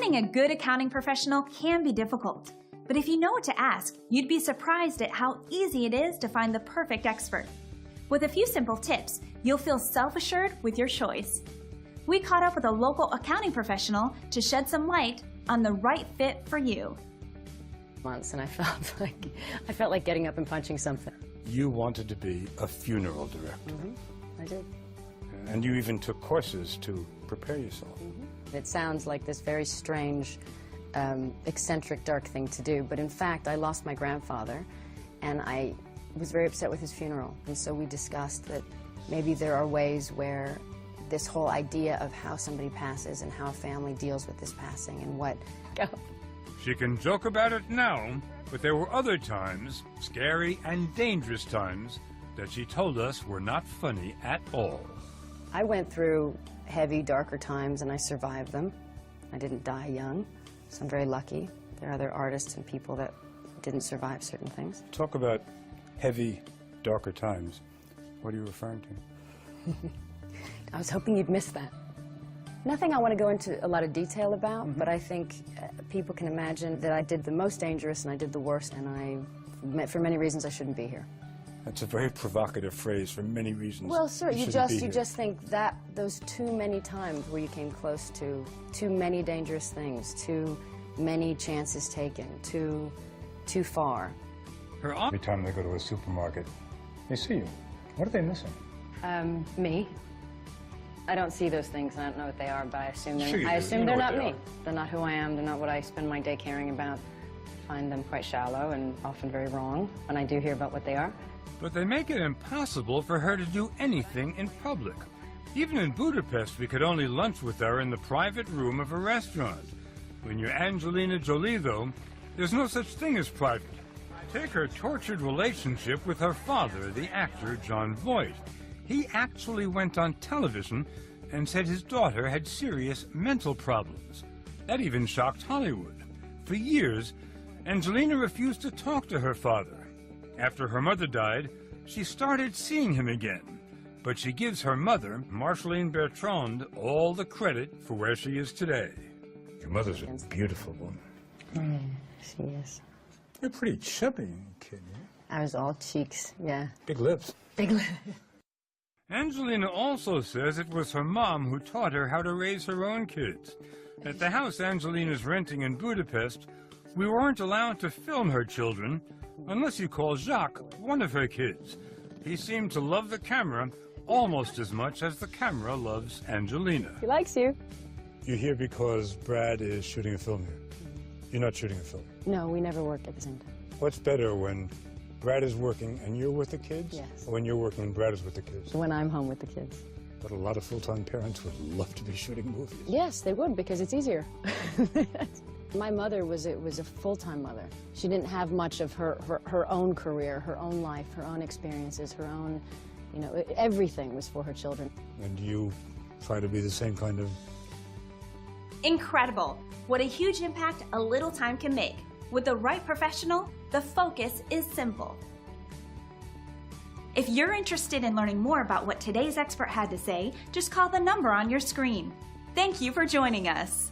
Finding a good accounting professional can be difficult, but if you know what to ask, you'd be surprised at how easy it is to find the perfect expert. With a few simple tips, you'll feel self-assured with your choice. We caught up with a local accounting professional to shed some light on the right fit for you. Months, and I felt like getting up and punching something. You wanted to be a funeral director. Mm-hmm. I did. And you even took courses to prepare yourself. Mm-hmm. It sounds like this very strange, eccentric, dark thing to do, but in fact, I lost my grandfather, and I was very upset with his funeral. And so we discussed that maybe there are ways where this whole idea of how somebody passes and how a family deals with this passing and what... She can joke about it now, but there were other times, scary and dangerous times, that she told us were not funny at all. I went through heavy, darker times, and I survived them. I didn't die young, so I'm very lucky. There are other artists and people that didn't survive certain things. Talk about heavy, darker times. What are you referring to? I was hoping you'd miss that. Nothing I want to go into a lot of detail about, but I think people can imagine that I did the most dangerous and I did the worst, and for many reasons I shouldn't be here. That's a very provocative phrase, for many reasons. Well, sir, you just think that those too many times where you came close to too many dangerous things, too many chances taken, too far. Every time they go to a supermarket, they see you. What are they missing? Me. I don't see those things, and I don't know what they are, but I assume they're, Sure you do. I assume You know they're what not they me. are. They're not who I am. They're not what I spend my day caring about. I find them quite shallow and often very wrong when I do hear about what they are. But they make it impossible for her to do anything in public. Even in Budapest, we could only lunch with her in the private room of a restaurant. When you're Angelina Jolie, though, there's no such thing as private. Take her tortured relationship with her father, the actor Jon Voight. He actually went on television and said his daughter had serious mental problems. That even shocked Hollywood. For years, Angelina refused to talk to her father. After her mother died, she started seeing him again. But she gives her mother, Marceline Bertrand, all the credit for where she is today. Your mother's a beautiful woman. She is. You're pretty chubby, kid. I was all cheeks, yeah. Big lips. Big lips. Angelina also says it was her mom who taught her how to raise her own kids. At the house Angelina's renting in Budapest, we weren't allowed to film her children unless you call Jacques one of her kids. He seemed to love the camera almost as much as the camera loves Angelina. He likes you. You're here because Brad is shooting a film here. You're not shooting a film. No, we never work at the same time. What's better, when Brad is working and you're with the kids? Yes. Or when you're working and Brad is with the kids? When I'm home with the kids. But a lot of full-time parents would love to be shooting movies. Yes, they would, because it's easier. My mother was a full-time mother. She didn't have much of her own career, her own life, her own experiences, her own, you know, everything was for her children. And you try to be the same kind of... Incredible! What a huge impact a little time can make. With the right professional, the focus is simple. If you're interested in learning more about what today's expert had to say, just call the number on your screen. Thank you for joining us.